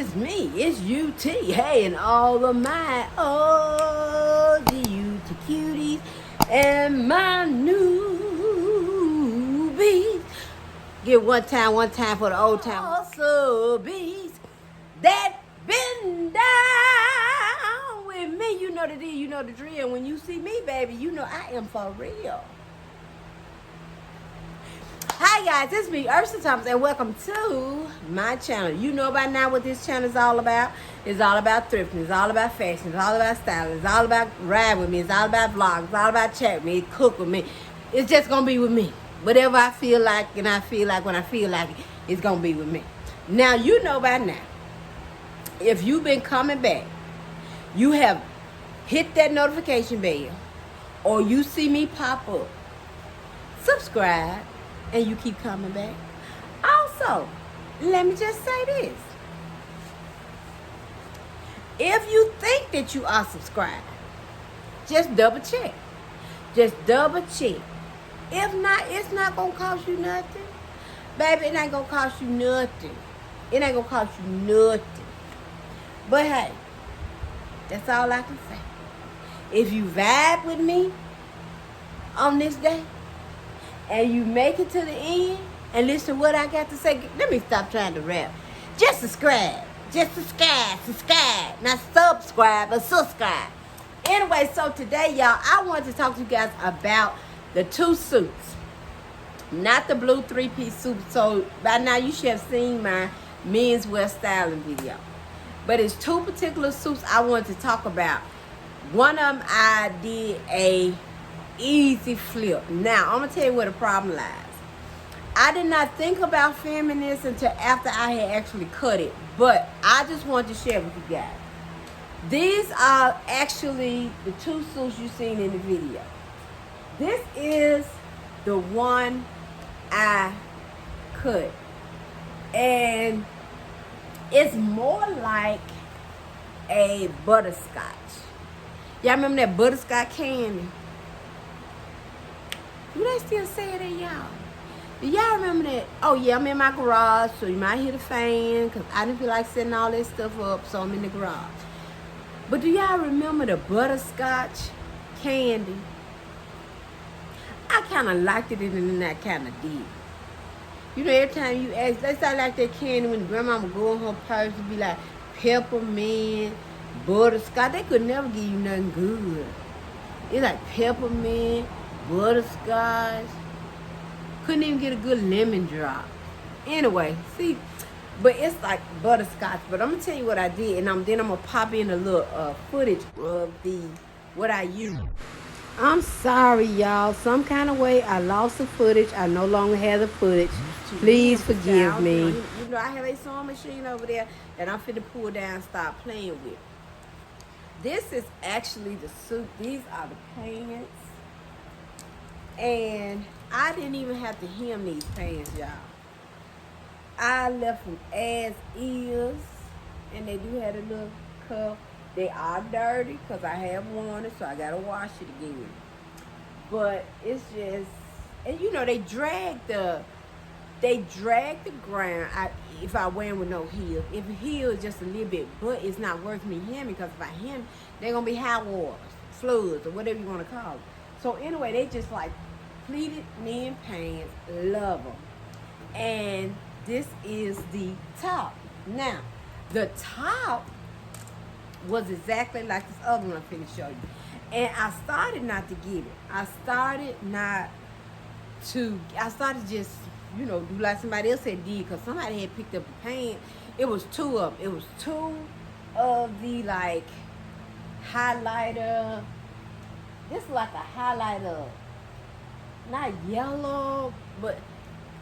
it's me. It's UT. Hey, and all of my the UT cuties and my newbies. Get one time for the old time. Also bees that been down with me. You know the deal, you know the drill. When you see me, baby, you know I am for real. Hi guys, it's me, Ursa Thomas, and welcome to my channel. You know by now what this channel is all about. It's all about thrifting, it's all about fashion, it's all about styling, it's all about ride with me, it's all about vlogs, it's all about chat with me, cook with me. It's just gonna be with me. Whatever I feel like, and I feel like when I feel like it, it's gonna be with me. Now you know by now, if you've been coming back, you have hit that notification bell, or you see me pop up, subscribe, and you keep coming back. Also, let me just say this. If you think that you are subscribed, just double check. Just double check. If not, it's not going to cost you nothing. Baby, it ain't going to cost you nothing. It ain't going to cost you nothing. But hey, that's all I can say. If you vibe with me on this day, and you make it to the end and listen to what I got to say, let me stop trying to rap. Just subscribe. Just subscribe. Not subscribe, but subscribe. Anyway, so today, y'all, I wanted to talk to you guys about the two suits. Not the blue three-piece suit. So by now, you should have seen my menswear styling video. But it's two particular suits I wanted to talk about. One of them, I did a easy flip. Now, I'm going to tell you where the problem lies. I did not think about filming this until after I had actually cut it. But I just wanted to share with you guys. These are actually the two suits you've seen in the video. This is the one I cut. And it's more like a butterscotch. Y'all remember that butterscotch candy? Do they still say it in y'all? Do y'all remember that? Oh yeah, I'm in my garage, so you might hear the fan, because I didn't feel like setting all this stuff up, so I'm in the garage. But do y'all remember the butterscotch candy? I kind of liked it, and I kind of did. You know, every time you ask, let's say I like that candy when grandma would go in her purse and be like, peppermint, butterscotch. They could never give you nothing good. It's like peppermint, butterscotch. Couldn't even get a good lemon drop. Anyway, see, but it's like butterscotch. But I'm gonna tell you what I did, and then I'm gonna pop in a little footage of what I used. I'm sorry, y'all. Some kind of way I lost the footage. I no longer have the footage. Please forgive me. You know, I have a sewing machine over there that I'm finna pull down and start playing with. This is actually the suit. These are the pants. And I didn't even have to hem these pants, y'all. I left them as is. And they do have a little cuff. They are dirty because I have worn it, so I gotta wash it again. But it's just, and you know, they drag the ground if I wear them with no heel. If the heel is just a little bit, but it's not worth me hemming, because if I hem, they're gonna be high waters, floods, or whatever you want to call it. So anyway, they just like pleated men pants. Love them. And this is the top. Now, the top was exactly like this other one I'm finna show you. And I started not to get it. I started just, you know, do like somebody else had did, because somebody had picked up the pants. It was two of them. It was two of the like highlighter. This is like a highlighter, not yellow, but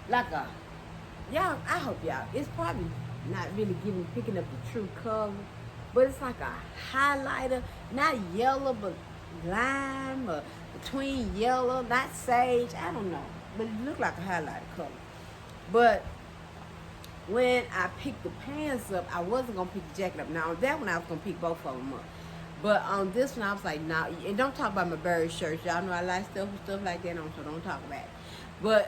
like a, y'all, I hope y'all, it's probably not really picking up the true color, but it's like a highlighter, not yellow, but lime, or between yellow, not sage, I don't know, but it looked like a highlighter color. But when I picked the pants up, I wasn't going to pick the jacket up. Now, on that one, I was going to pick both of them up. But on this one, I was like, nah, and don't talk about my bird shirts. Y'all know I like stuff like that, so don't talk about it. But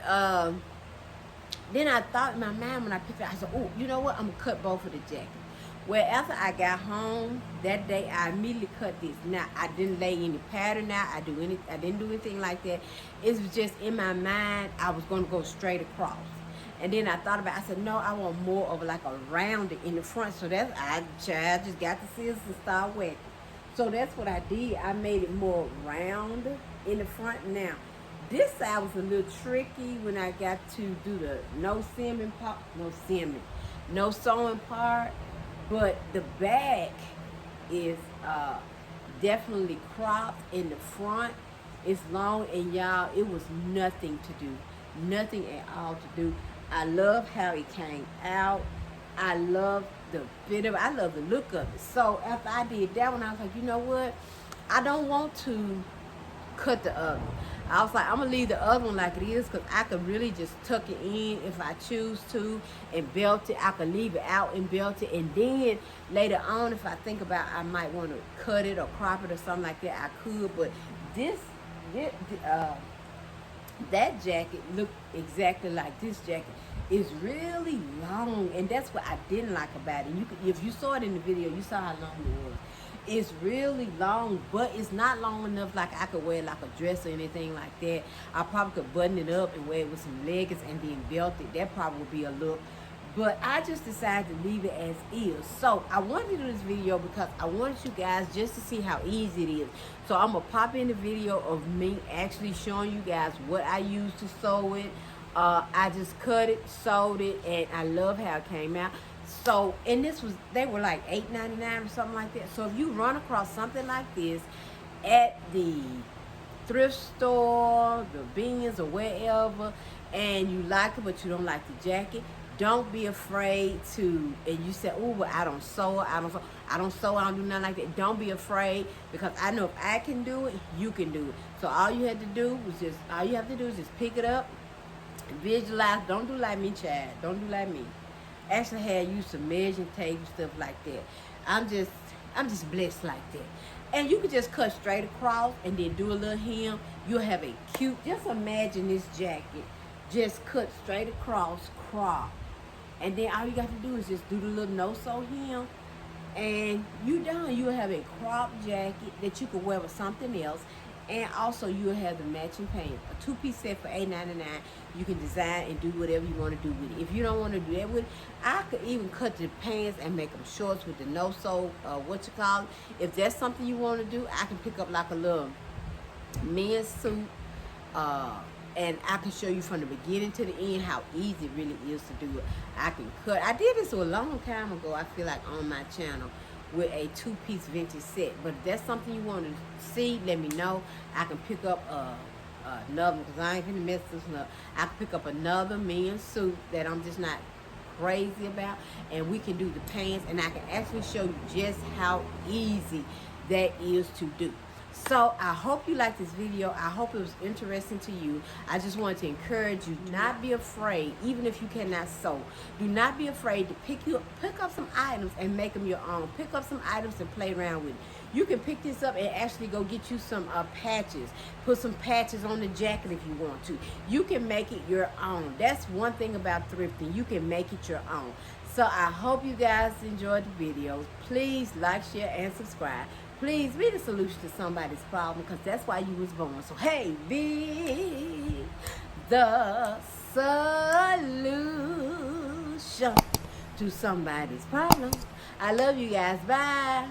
then I thought in my mind when I picked it, I said, oh, you know what? I'm going to cut both of the jackets. Well, after I got home that day, I immediately cut this. Now, I didn't lay any pattern out. I didn't do anything like that. It was just in my mind, I was going to go straight across. And then I thought about it. I said, no, I want more of like a rounded in the front. So I just got the scissors and started wetting. So that's what I did. I made it more round in the front. Now, this side was a little tricky when I got to do the no sewing part. But the back is definitely cropped in the front. It's long, and y'all, it was nothing to do. Nothing at all to do. I love how it came out. I love the fit of it. I love the look of it. So after I did that one, I was like, you know what? I don't want to cut the other. I was like, I'm going to leave the other one like it is, because I could really just tuck it in if I choose to and belt it. I could leave it out and belt it. And then later on, if I think about I might want to cut it or crop it or something like that, I could. But that jacket looked exactly like this jacket. It's really long, and that's what I didn't like about it. If you saw it in the video, you saw how long it was. It's really long, but it's not long enough like I could wear like a dress or anything like that. I probably could button it up and wear it with some leggings and then belt it. That probably would be a look. But I just decided to leave it as is. So I wanted to do this video because I wanted you guys just to see how easy it is. So I'm going to pop in the video of me actually showing you guys what I used to sew it. I just cut it, sewed it, and I love how it came out. So, and they were like $8.99 or something like that. So if you run across something like this at the thrift store, the Beans, or wherever, and you like it but you don't like the jacket, don't be afraid to, and you say, oh, well, I don't sew, I don't do nothing like that. Don't be afraid, because I know if I can do it, you can do it. So all you have to do is just pick it up, visualize. Don't do like me, Chad. Don't do like me. Actually had used some measuring tape and stuff like that. I'm just blessed like that. And you can just cut straight across and then do a little hem. You'll have a cute, just imagine this jacket just cut straight across, crop. And then all you got to do is just do the little no-sew hem, and you done. You'll have a crop jacket that you can wear with something else. And also you'll have the matching pants. A two-piece set for $8.99. You can design and do whatever you want to do with it. If you don't want to do that with it, I could even cut the pants and make them shorts with the no-sew, If that's something you want to do, I can pick up like a little men's suit. And I can show you from the beginning to the end how easy it really is to do it. I can cut. I did this a long time ago, I feel like, on my channel, with a two-piece vintage set. But if that's something you want to see, let me know. I can pick up another, because I ain't gonna mess this up. I can pick up another men's suit that I'm just not crazy about, and we can do the pants, and I can actually show you just how easy that is to do. So I hope you liked this video. I hope it was interesting to you. I just wanted to encourage you, do not be afraid, even if you cannot sew. Do not be afraid to pick up some items and make them your own. Pick up some items and play around with it. You can pick this up and actually go get you some patches. Put some patches on the jacket if you want to. You can make it your own. That's one thing about thrifting. You can make it your own. So I hope you guys enjoyed the videos. Please like, share, and subscribe. Please be the solution to somebody's problem, because that's why you was born. So, hey, be the solution to somebody's problem. I love you guys. Bye.